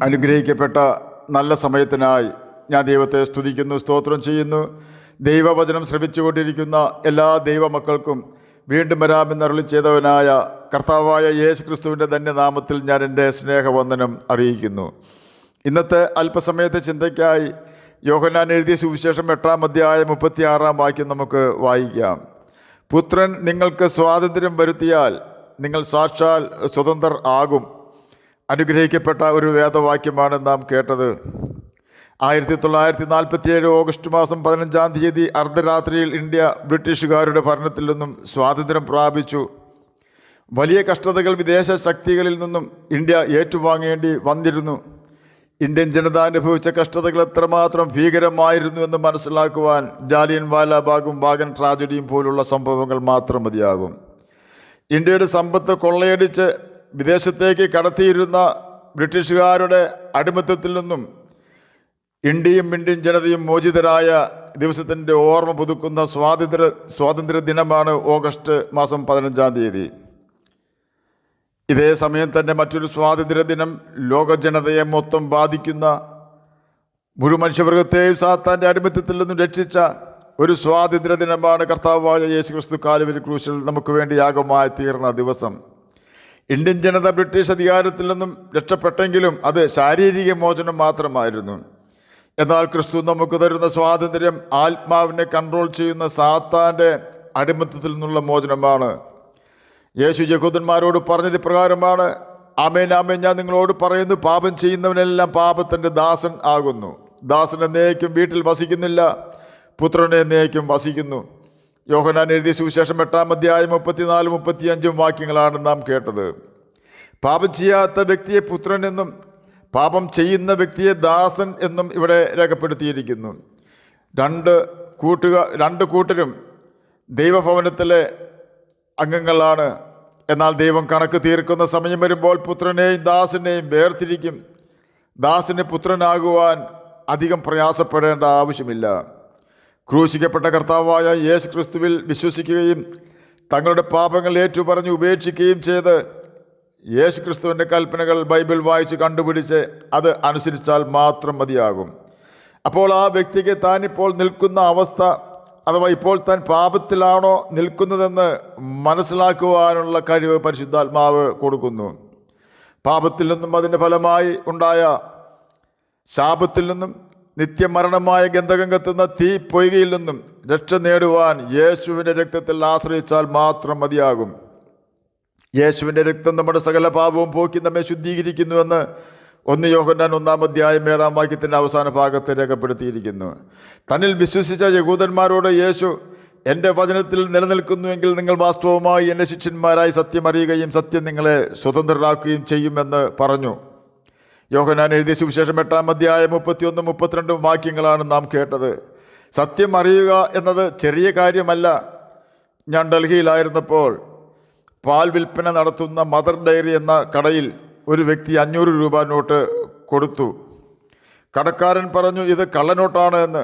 അനുഗ്രഹിക്കപ്പെട്ട നല്ല സമയത്തിനായി ഞാൻ ദൈവത്തെ സ്തുതിക്കുന്നു, സ്തോത്രം ചെയ്യുന്നു. ദൈവവചനം ശ്രവിച്ചുകൊണ്ടിരിക്കുന്ന എല്ലാ ദൈവമക്കൾക്കും വീണ്ടും വരാമെന്ന് അരുളി ചെയ്തവനായ കർത്താവായ യേശു ക്രിസ്തുവിൻ്റെ ധന്യനാമത്തിൽ ഞാൻ എൻ്റെ സ്നേഹവന്ദനം അറിയിക്കുന്നു. ഇന്നത്തെ അല്പസമയത്തെ ചിന്തയ്ക്കായി യോഹന്നാൻ എഴുതിയ സുവിശേഷം 8-ാം അധ്യായം 36-ാം വാക്യം നമുക്ക് വായിക്കാം. പുത്രൻ നിങ്ങൾക്ക് സ്വാതന്ത്ര്യം വരുത്തിയാൽ നിങ്ങൾ സാക്ഷാൽ സ്വതന്ത്രർ ആകും. അനുഗ്രഹിക്കപ്പെട്ട ഒരു വേദവാക്യമാണ് നാം കേട്ടത്. 1947 ഓഗസ്റ്റ് മാസം 15-ാം തീയതി അർദ്ധരാത്രിയിൽ ഇന്ത്യ ബ്രിട്ടീഷുകാരുടെ ഭരണത്തിൽ നിന്നും സ്വാതന്ത്ര്യം പ്രാപിച്ചു. വലിയ കഷ്ടതകൾ വിദേശ ശക്തികളിൽ നിന്നും ഇന്ത്യ ഏറ്റുവാങ്ങേണ്ടി വന്നിരുന്നു. ഇന്ത്യൻ ജനത അനുഭവിച്ച കഷ്ടതകൾ എത്രമാത്രം ഭീകരമായിരുന്നു എന്ന് മനസ്സിലാക്കുവാൻ ജാലിയൻ വാലാബാഗും വാഗൻ ട്രാജഡിയും പോലുള്ള സംഭവങ്ങൾ മാത്രം മതിയാകും. ഇന്ത്യയുടെ സമ്പത്ത് കൊള്ളയടിച്ച് വിദേശത്തേക്ക് കടത്തിയിരുന്ന ബ്രിട്ടീഷുകാരുടെ അടിമത്തത്തിൽ നിന്നും ഇന്ത്യയും ഇന്ത്യൻ ജനതയും മോചിതരായ ദിവസത്തിൻ്റെ ഓർമ്മ പുതുക്കുന്ന സ്വാതന്ത്ര്യ ദിനമാണ് ഓഗസ്റ്റ് മാസം 15-ാം തീയതി. ഇതേ സമയം തന്നെ മറ്റൊരു സ്വാതന്ത്ര്യ ദിനം ലോക ജനതയെ മൊത്തം ബാധിക്കുന്ന, മുഴുവൻ മനുഷ്യവർഗത്തെയും സാത്താൻ്റെ അടിമത്തത്തിൽ നിന്നും രക്ഷിച്ച ഒരു സ്വാതന്ത്ര്യ ദിനമാണ് കർത്താവായ യേശു ക്രിസ്തു കാൽവരി ക്രൂശിൽ നമുക്ക് വേണ്ടി യാഗമായി തീർന്ന ദിവസം. ഇന്ത്യൻ ജനത ബ്രിട്ടീഷ് അധികാരത്തിൽ നിന്നും രക്ഷപ്പെട്ടെങ്കിലും അത് ശാരീരിക മോചനം മാത്രമായിരുന്നു. എന്നാൽ ക്രിസ്തു നമുക്ക് തരുന്ന സ്വാതന്ത്ര്യം ആത്മാവിനെ കൺട്രോൾ ചെയ്യുന്ന സാത്താൻ്റെ അടിമത്തത്തിൽ നിന്നുള്ള മോചനമാണ്. യേശു യഹൂദന്മാരോട് പറഞ്ഞത് പ്രകാരമാണ്: ആമേൻ ആമേൻ, ഞാൻ നിങ്ങളോട് പറയുന്നു, പാപം ചെയ്യുന്നവനെല്ലാം പാപത്തിൻ്റെ ദാസൻ ആകുന്നു. ദാസൻ എന്നേക്കും വീട്ടിൽ വസിക്കുന്നില്ല, പുത്രൻ എന്നേക്കും വസിക്കുന്നു. യോഹന്നാൻ എഴുതിയ സുവിശേഷം 8-ാം അധ്യായം 34-35 വാക്യങ്ങളാണ് നാം കേട്ടത്. പാപം ചെയ്യാത്ത വ്യക്തിയെ പുത്രൻ എന്നും പാപം ചെയ്യുന്ന വ്യക്തിയെ ദാസൻ എന്നും ഇവിടെ രേഖപ്പെടുത്തിയിരിക്കുന്നു. രണ്ട് കൂട്ടരും ദൈവഭവനത്തിലെ അംഗങ്ങളാണ്. എന്നാൽ ദൈവം കണക്ക് തീർക്കുന്ന സമയം വരുമ്പോൾ പുത്രനെയും ദാസനെയും വേർതിരിക്കും. ദാസന് പുത്രനാകുവാൻ അധികം പ്രയാസപ്പെടേണ്ട ആവശ്യമില്ല. ക്രൂശിക്കപ്പെട്ട കർത്താവായ യേശു ക്രിസ്തുവിൽ വിശ്വസിക്കുകയും തങ്ങളുടെ പാപങ്ങൾ ഏറ്റുപറഞ്ഞ് ഉപേക്ഷിക്കുകയും ചെയ്ത് യേശു ക്രിസ്തുവിൻ്റെ കൽപ്പനകൾ ബൈബിൾ വായിച്ച് കണ്ടുപിടിച്ച് അത് അനുസരിച്ചാൽ മാത്രം മതിയാകും. അപ്പോൾ ആ വ്യക്തിക്ക് താനിപ്പോൾ നിൽക്കുന്ന അവസ്ഥ, അഥവാ ഇപ്പോൾ താൻ പാപത്തിലാണോ നിൽക്കുന്നതെന്ന് മനസ്സിലാക്കുവാനുള്ള കഴിവ് പരിശുദ്ധാത്മാവ് കൊടുക്കുന്നു. പാപത്തിൽ നിന്നും അതിൻ്റെ ഫലമായി ഉണ്ടായ ശാപത്തിൽ നിന്നും നിത്യമരണമായ ഗന്ധകം കത്തുന്ന തീ പൊയ്കയിൽ നിന്നും രക്ഷ നേടുവാൻ യേശുവിൻ്റെ രക്തത്തിൽ ആശ്രയിച്ചാൽ മാത്രം മതിയാകും. യേശുവിൻ്റെ രക്തം നമ്മുടെ സകല പാപവും പോക്കി നമ്മെ ശുദ്ധീകരിക്കുന്നുവെന്ന് 1 യോഹന്നാൻ 1-ാം അധ്യായം 7-ാം വാക്യത്തിൻ്റെ അവസാന ഭാഗത്ത് രേഖപ്പെടുത്തിയിരിക്കുന്നു. തന്നിൽ വിശ്വസിച്ച യഹൂദന്മാരോട് യേശു: എൻ്റെ വചനത്തിൽ നിലനിൽക്കുന്നുവെങ്കിൽ നിങ്ങൾ വാസ്തവമായി എൻ്റെ ശിഷ്യന്മാരായി സത്യം അറിയുകയും സത്യം നിങ്ങളെ സ്വതന്ത്രരാക്കുകയും ചെയ്യുമെന്ന് പറഞ്ഞു. യോഹന്നാൻ എഴുതിയ സുവിശേഷം 8-ാം അധ്യായം 31-32 വാക്യങ്ങളാണ് നാം കേട്ടത്. സത്യം അറിയുക എന്നത് ചെറിയ കാര്യമല്ല. ഞാൻ ഡൽഹിയിലായിരുന്നപ്പോൾ പാൽ വിൽപ്പന നടത്തുന്ന മദർ ഡയറി എന്ന കടയിൽ ഒരു വ്യക്തി 500 രൂപ നോട്ട് കൊടുത്തു. കടക്കാരൻ പറഞ്ഞു ഇത് കള്ളനോട്ടാണ് എന്ന്.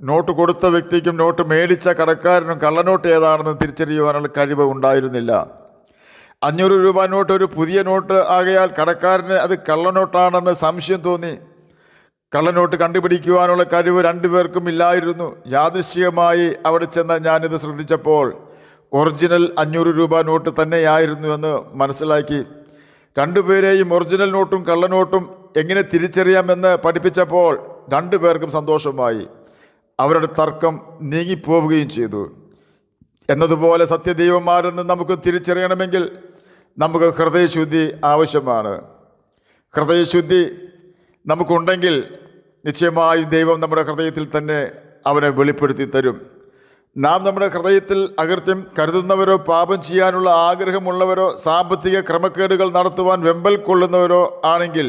നോട്ട് കൊടുത്ത വ്യക്തിക്കും നോട്ട് മേടിച്ച കടക്കാരനും കള്ളനോട്ട് ഏതാണെന്ന് തിരിച്ചറിയുവാനുള്ള കഴിവ് ഉണ്ടായിരുന്നില്ല. 500 രൂപ നോട്ട് ഒരു പുതിയ നോട്ട് ആകയാൽ കടക്കാരന് അത് കള്ളനോട്ടാണെന്ന് സംശയം തോന്നി. കള്ളനോട്ട് കണ്ടുപിടിക്കുവാനുള്ള കഴിവ് രണ്ടുപേർക്കും ഇല്ലായിരുന്നു. യാദൃശ്ചികമായി അവിടെ ചെന്ന് ഞാനിത് ശ്രദ്ധിച്ചപ്പോൾ ഒറിജിനൽ 500 രൂപ നോട്ട് തന്നെയായിരുന്നുവെന്ന് മനസ്സിലാക്കി. രണ്ടുപേരെയും ഒറിജിനൽ നോട്ടും കള്ളനോട്ടും എങ്ങനെ തിരിച്ചറിയാമെന്ന് പഠിപ്പിച്ചപ്പോൾ രണ്ടുപേർക്കും സന്തോഷമായി. അവരുടെ തർക്കം നീങ്ങിപ്പോവുകയും ചെയ്തു. എന്നതുപോലെ സത്യദൈവന്മാരെന്ന് നമുക്ക് തിരിച്ചറിയണമെങ്കിൽ നമുക്ക് ഹൃദയശുദ്ധി ആവശ്യമാണ്. ഹൃദയശുദ്ധി നമുക്കുണ്ടെങ്കിൽ നിശ്ചയമായും ദൈവം നമ്മുടെ ഹൃദയത്തിൽ തന്നെ അവനെ വെളിപ്പെടുത്തി തരും. നാം നമ്മുടെ ഹൃദയത്തിൽ അകൃത്യം കരുതുന്നവരോ പാപം ചെയ്യാനുള്ള ആഗ്രഹമുള്ളവരോ സാമ്പത്തിക ക്രമക്കേടുകൾ നടത്തുവാൻ വെമ്പൽ കൊള്ളുന്നവരോ ആണെങ്കിൽ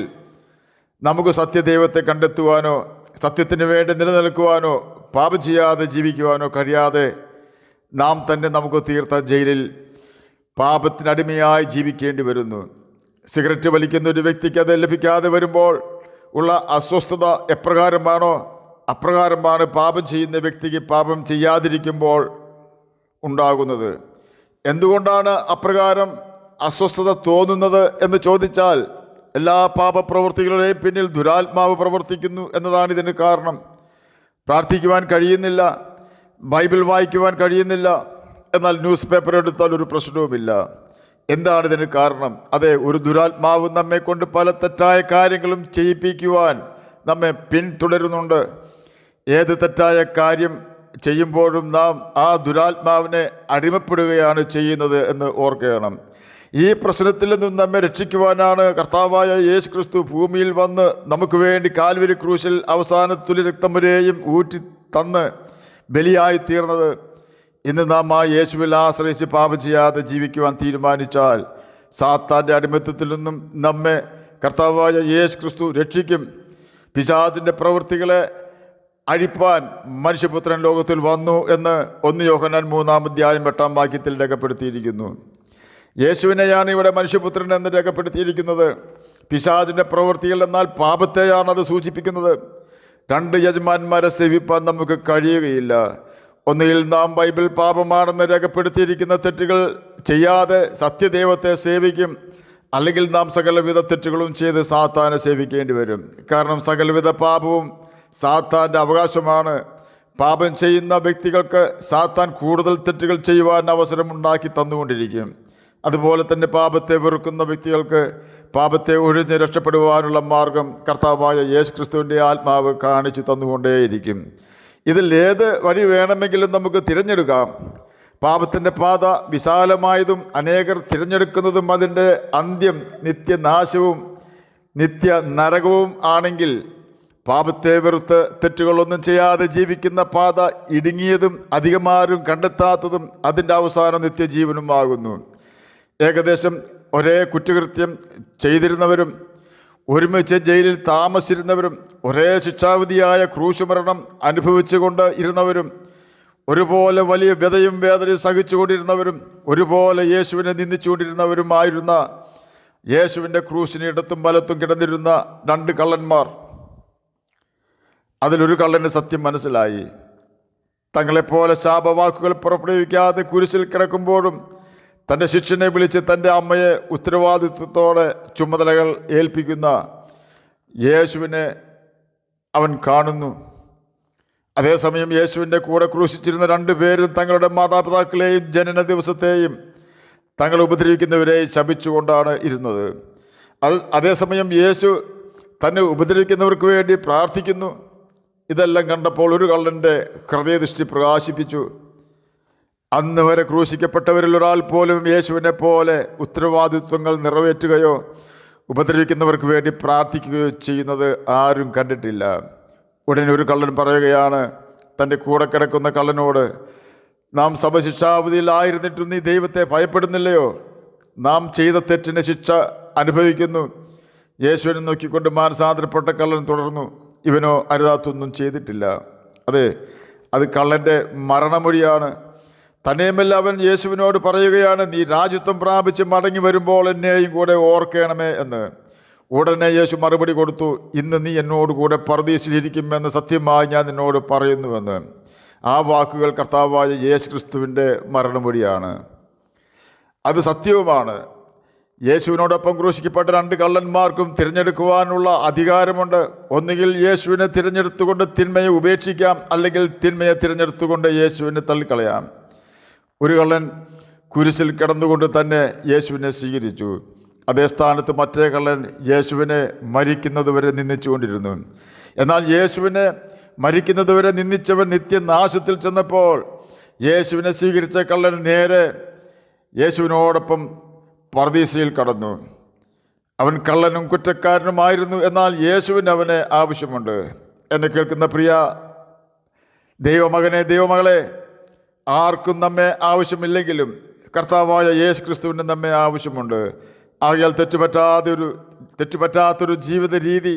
നമുക്ക് സത്യദൈവത്തെ കണ്ടെത്തുവാനോ സത്യത്തിന് വേണ്ടി നിലനിൽക്കുവാനോ പാപം ചെയ്യാതെ ജീവിക്കുവാനോ കഴിയാതെ നാം തന്നെ നമുക്ക് തീർത്ത ജയിലിൽ പാപത്തിനടിമയായി ജീവിക്കേണ്ടി വരുന്നു. സിഗരറ്റ് വലിക്കുന്ന ഒരു വ്യക്തിക്ക് അത് ലഭിക്കാതെ വരുമ്പോൾ ഉള്ള അസ്വസ്ഥത എപ്രകാരമാണോ അപ്രകാരമാണ് പാപം ചെയ്യുന്ന വ്യക്തിക്ക് പാപം ചെയ്യാതിരിക്കുമ്പോൾ ഉണ്ടാകുന്നത്. എന്തുകൊണ്ടാണ് അപ്രകാരം അസ്വസ്ഥത തോന്നുന്നത് എന്ന് ചോദിച്ചാൽ എല്ലാ പാപപ്രവൃത്തികളുടെയും പിന്നിൽ ദുരാത്മാവ് പ്രവർത്തിക്കുന്നു എന്നതാണ് ഇതിന് കാരണം. പ്രാർത്ഥിക്കുവാൻ കഴിയുന്നില്ല, ബൈബിൾ വായിക്കുവാൻ കഴിയുന്നില്ല, എന്നാൽ ന്യൂസ് പേപ്പർ എടുത്താൽ ഒരു പ്രശ്നവുമില്ല. എന്താണ് ഇതിന് കാരണം? അതെ, ഒരു ദുരാത്മാവ് നമ്മെ കൊണ്ട് പല തെറ്റായ കാര്യങ്ങളും ചെയ്യിപ്പിക്കുവാൻ നമ്മെ പിന്തുടരുന്നുണ്ട്. ഏത് തെറ്റായ കാര്യം ചെയ്യുമ്പോഴും നാം ആ ദുരാത്മാവിനെ അടിമപ്പെടുകയാണ് ചെയ്യുന്നത് എന്ന് ഓർക്കണം. ഈ പ്രശ്നത്തിൽ നിന്നും നമ്മെ രക്ഷിക്കുവാനാണ് കർത്താവായ യേശു ക്രിസ്തു ഭൂമിയിൽ വന്ന് നമുക്ക് വേണ്ടി കാൽവരി ക്രൂശിൽ അവസാന തുള്ളി രക്തം വരെയും ഊറ്റി തന്ന് ബലിയായി തീർന്നത്. ഇന്ന് നാം ആ യേശുവിൽ ആശ്രയിച്ച് പാപം ചെയ്യാതെ ജീവിക്കുവാൻ തീരുമാനിച്ചാൽ സാത്താൻ്റെ അടിമത്തത്തിൽ നിന്നും നമ്മെ കർത്താവായ യേശു ക്രിസ്തു രക്ഷിക്കും. പിശാചിൻ്റെ പ്രവൃത്തികളെ അഴിപ്പാൻ മനുഷ്യപുത്രൻ ലോകത്തിൽ വന്നു എന്ന് 1 യോഹന്നാൻ 3:8 രേഖപ്പെടുത്തിയിരിക്കുന്നു. യേശുവിനെയാണ് ഇവിടെ മനുഷ്യപുത്രൻ എന്ന് രേഖപ്പെടുത്തിയിരിക്കുന്നത്. പിശാചിൻ്റെ പ്രവൃത്തികൾ എന്നാൽ പാപത്തെയാണ് അത് സൂചിപ്പിക്കുന്നത്. 2 യജമാന്മാരെ സേവിപ്പാൻ നമുക്ക് കഴിയുകയില്ല. ഒന്നുകിൽ നാം ബൈബിൾ പാപമാണെന്ന് രേഖപ്പെടുത്തിയിരിക്കുന്ന തെറ്റുകൾ ചെയ്യാതെ സത്യദൈവത്തെ സേവിക്കും, അല്ലെങ്കിൽ നാം സകലവിധ തെറ്റുകളും ചെയ്ത് സാത്താനെ സേവിക്കേണ്ടി വരും. കാരണം സകലവിധ പാപവും സാത്താൻ്റെ അവകാശമാണ്. പാപം ചെയ്യുന്ന വ്യക്തികൾക്ക് സാത്താൻ കൂടുതൽ തെറ്റുകൾ ചെയ്യുവാൻ അവസരമുണ്ടാക്കി തന്നുകൊണ്ടിരിക്കും. അതുപോലെ തന്നെ പാപത്തെ വെറുക്കുന്ന വ്യക്തികൾക്ക് പാപത്തെ ഒഴിഞ്ഞ് രക്ഷപ്പെടുവാനുള്ള മാർഗം കർത്താവായ യേശു ക്രിസ്തുവിൻ്റെ ആത്മാവ് കാണിച്ചു തന്നുകൊണ്ടേയിരിക്കും. ഇതിൽ ഏത് വഴി വേണമെങ്കിലും നമുക്ക് തിരഞ്ഞെടുക്കാം. പാപത്തിൻ്റെ പാത വിശാലമായതും അനേകർ തിരഞ്ഞെടുക്കുന്നതും അതിൻ്റെ അന്ത്യം നിത്യനാശവും നിത്യ നരകവും ആണെങ്കിൽ, പാപത്തെ വെറുത്ത് തെറ്റുകളൊന്നും ചെയ്യാതെ ജീവിക്കുന്ന പാത ഇടുങ്ങിയതും അധികമാരും കണ്ടെത്താത്തതും അതിൻ്റെ അവസാനം നിത്യജീവനുമാകുന്നു. ഏകദേശം ഒരേ കുറ്റകൃത്യം ചെയ്തിരുന്നവരും ഒരുമിച്ച് ജയിലിൽ താമസിച്ചിരുന്നവരും ഒരേ ശിക്ഷാവിധിയായ ക്രൂശുമരണം അനുഭവിച്ചുകൊണ്ട് ഇരുന്നവരും ഒരുപോലെ വലിയ വ്യതയും വേദനയും സഹിച്ചുകൊണ്ടിരുന്നവരും ഒരുപോലെ യേശുവിനെ നിന്ദിച്ചുകൊണ്ടിരുന്നവരുമായിരുന്ന യേശുവിൻ്റെ ക്രൂശിന് ഇടത്തും വലത്തും കിടന്നിരുന്ന 2 കള്ളന്മാർ. അതിലൊരു കള്ളന് സത്യം മനസ്സിലായി. തങ്ങളെപ്പോലെ ശാപവാക്കുകൾ പുറപ്പെടുവിക്കാതെ കുരിശിൽ കിടക്കുമ്പോഴും തൻ്റെ ശിഷ്യനെ വിളിച്ച് തൻ്റെ അമ്മയെ ഉത്തരവാദിത്വത്തോടെ ചുമതലകൾ ഏൽപ്പിക്കുന്ന യേശുവിനെ അവൻ കാണുന്നു. അതേസമയം യേശുവിൻ്റെ കൂടെ ക്രൂശിച്ചിരുന്ന 2 പേരും തങ്ങളുടെ മാതാപിതാക്കളെയും ജനന ദിവസത്തെയും തങ്ങൾ ഉപദ്രവിക്കുന്നവരെയും ശപിച്ചുകൊണ്ടാണ് ഇരുന്നത്. അതേസമയം യേശു തന്നെ ഉപദ്രവിക്കുന്നവർക്ക് വേണ്ടി പ്രാർത്ഥിക്കുന്നു. ഇതെല്ലാം കണ്ടപ്പോൾ ഒരു കള്ളൻ്റെ ഹൃദയദൃഷ്ടി പ്രകാശിപ്പിച്ചു. അന്ന് വരെ ക്രൂശിക്കപ്പെട്ടവരിൽ ഒരാൾ പോലും യേശുവിനെ പോലെ ഉത്തരവാദിത്വങ്ങൾ നിറവേറ്റുകയോ ഉപദ്രവിക്കുന്നവർക്ക് വേണ്ടി പ്രാർത്ഥിക്കുകയോ ചെയ്യുന്നത് ആരും കണ്ടിട്ടില്ല. ഉടനെ ഒരു കള്ളൻ പറയുകയാണ് തൻ്റെ കൂടെ കിടക്കുന്ന കള്ളനോട്, നാം ശിക്ഷാവധിയിലായിരുന്നിട്ടും നീ ദൈവത്തെ ഭയപ്പെടുന്നില്ലയോ? നാം ചെയ്ത തെറ്റിന് ശിക്ഷ അനുഭവിക്കുന്നു. യേശുവിനെ നോക്കിക്കൊണ്ട് മാനസാന്തരപ്പെട്ട കള്ളൻ തുടർന്നു, ഇവനോ അരുതാത്തൊന്നും ചെയ്തിട്ടില്ല. അതെ, അത് കള്ളൻ്റെ മരണമൊഴിയാണ്. തന്നെയുമല്ല അവൻ യേശുവിനോട് പറയുകയാണ്, നീ രാജ്യത്വം പ്രാപിച്ച് മടങ്ങി വരുമ്പോൾ എന്നെയും കൂടെ ഓർക്കണമേ എന്ന്. ഉടനെ യേശു മറുപടി കൊടുത്തു, ഇന്ന് നീ എന്നോടുകൂടെ പറുദീസിലിരിക്കുമെന്ന് സത്യമായി ഞാൻ നിന്നോട് പറയുന്നുവെന്ന്. ആ വാക്കുകൾ കർത്താവായ യേശു ക്രിസ്തുവിൻ്റെ മരണമൊഴിയാണ്. അത് സത്യവുമാണ്. യേശുവിനോടൊപ്പം ക്രൂശിക്കപ്പെട്ട 2 കള്ളന്മാർക്കും തിരഞ്ഞെടുക്കുവാനുള്ള അധികാരമുണ്ട്. ഒന്നുകിൽ യേശുവിനെ തിരഞ്ഞെടുത്തുകൊണ്ട് തിന്മയെ ഉപേക്ഷിക്കാം, അല്ലെങ്കിൽ തിന്മയെ തിരഞ്ഞെടുത്തുകൊണ്ട് യേശുവിനെ തള്ളിക്കളയാം. ഒരു കള്ളൻ കുരിശിൽ കിടന്നുകൊണ്ട് തന്നെ യേശുവിനെ സ്വീകരിച്ചു. അതേ സ്ഥാനത്ത് മറ്റേ കള്ളൻ യേശുവിനെ മരിക്കുന്നതുവരെ നിന്ദിച്ചുകൊണ്ടിരുന്നു. എന്നാൽ യേശുവിനെ മരിക്കുന്നതുവരെ നിന്ദിച്ചവൻ നിത്യനാശത്തിൽ ചെന്നപ്പോൾ യേശുവിനെ സ്വീകരിച്ച കള്ളൻ നേരെ യേശുവിനോടൊപ്പം പറുദീസയിൽ കടന്നു. അവൻ കള്ളനും കുറ്റക്കാരനുമായിരുന്നു, എന്നാൽ യേശുവിന് അവനെ ആവശ്യമുണ്ട്. എന്നെ കേൾക്കുന്ന പ്രിയ ദൈവമകനെ, ദൈവമകളെ, ആർക്കും നമ്മെ ആവശ്യമില്ലെങ്കിലും കർത്താവായ യേശു ക്രിസ്തുവിന് നമ്മെ ആവശ്യമുണ്ട്. ആകയാൽ തെറ്റുപറ്റാത്തൊരു ജീവിത രീതി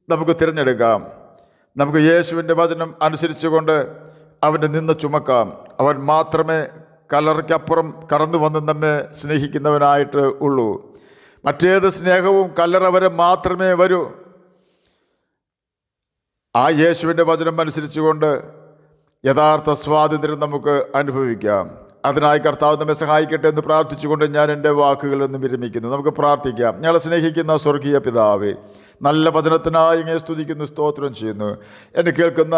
നമുക്ക് തിരഞ്ഞെടുക്കാം. നമുക്ക് യേശുവിൻ്റെ വചനം അനുസരിച്ചുകൊണ്ട് അവൻ്റെ നിന്ന ചുമക്കാം. അവൻ മാത്രമേ കല്ലറയ്ക്കപ്പുറം കടന്നു വന്ന് നമ്മെ സ്നേഹിക്കുന്നവനായിട്ട് ഉള്ളൂ. മറ്റേത് സ്നേഹവും കല്ലറ വരെ മാത്രമേ വരൂ. ആ യേശുവിൻ്റെ വചനം അനുസരിച്ചുകൊണ്ട് യഥാർത്ഥ സ്വാതന്ത്ര്യം നമുക്ക് അനുഭവിക്കാം. അതിനായി കർത്താവ് നമ്മെ സഹായിക്കട്ടെ എന്ന് പ്രാർത്ഥിച്ചുകൊണ്ട് ഞാൻ എൻ്റെ വാക്കുകളിൽ നിന്ന് വിരമിക്കുന്നു. നമുക്ക് പ്രാർത്ഥിക്കാം. ഞങ്ങളെ സ്നേഹിക്കുന്ന സ്വർഗീയ പിതാവേ, നല്ല വചനത്തിനായി അങ്ങയെ സ്തുതിക്കുന്നു, സ്തോത്രം ചെയ്യുന്നു. എന്നെ കേൾക്കുന്ന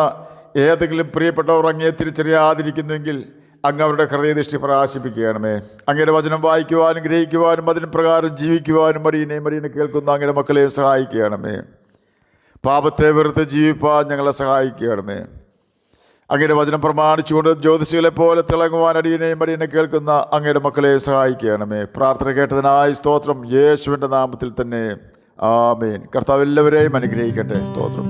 ഏതെങ്കിലും പ്രിയപ്പെട്ടവർ അങ്ങയെ തിരിച്ചറിയാതിരിക്കുന്നുവെങ്കിൽ അങ്ങ് അവരുടെ ഹൃദയദൃഷ്ടി പ്രകാശിപ്പിക്കുകയാണമേ. അങ്ങയുടെ വചനം വായിക്കുവാനും ഗ്രഹിക്കുവാനും അതിന് പ്രകാരം ജീവിക്കുവാനും മടിയനെ കേൾക്കുന്ന അങ്ങയുടെ മക്കളെ സഹായിക്കുകയാണമേ. പാപത്തെ വെറുതെ ജീവിപ്പാൻ ഞങ്ങളെ സഹായിക്കുകയാണമേ. അങ്ങയുടെ വചനം പ്രമാണിച്ചുകൊണ്ട് ജ്യോതിഷികളെ പോലെ തിളങ്ങുവാൻ മടിയനെ കേൾക്കുന്ന അങ്ങയുടെ മക്കളെ സഹായിക്കുകയാണമേ. പ്രാർത്ഥന കേട്ടതിനായി സ്തോത്രം. യേശുവിൻ്റെ നാമത്തിൽ തന്നെ ആമേൻ. കർത്താവ് എല്ലാവരെയും അനുഗ്രഹിക്കട്ടെ. സ്തോത്രം.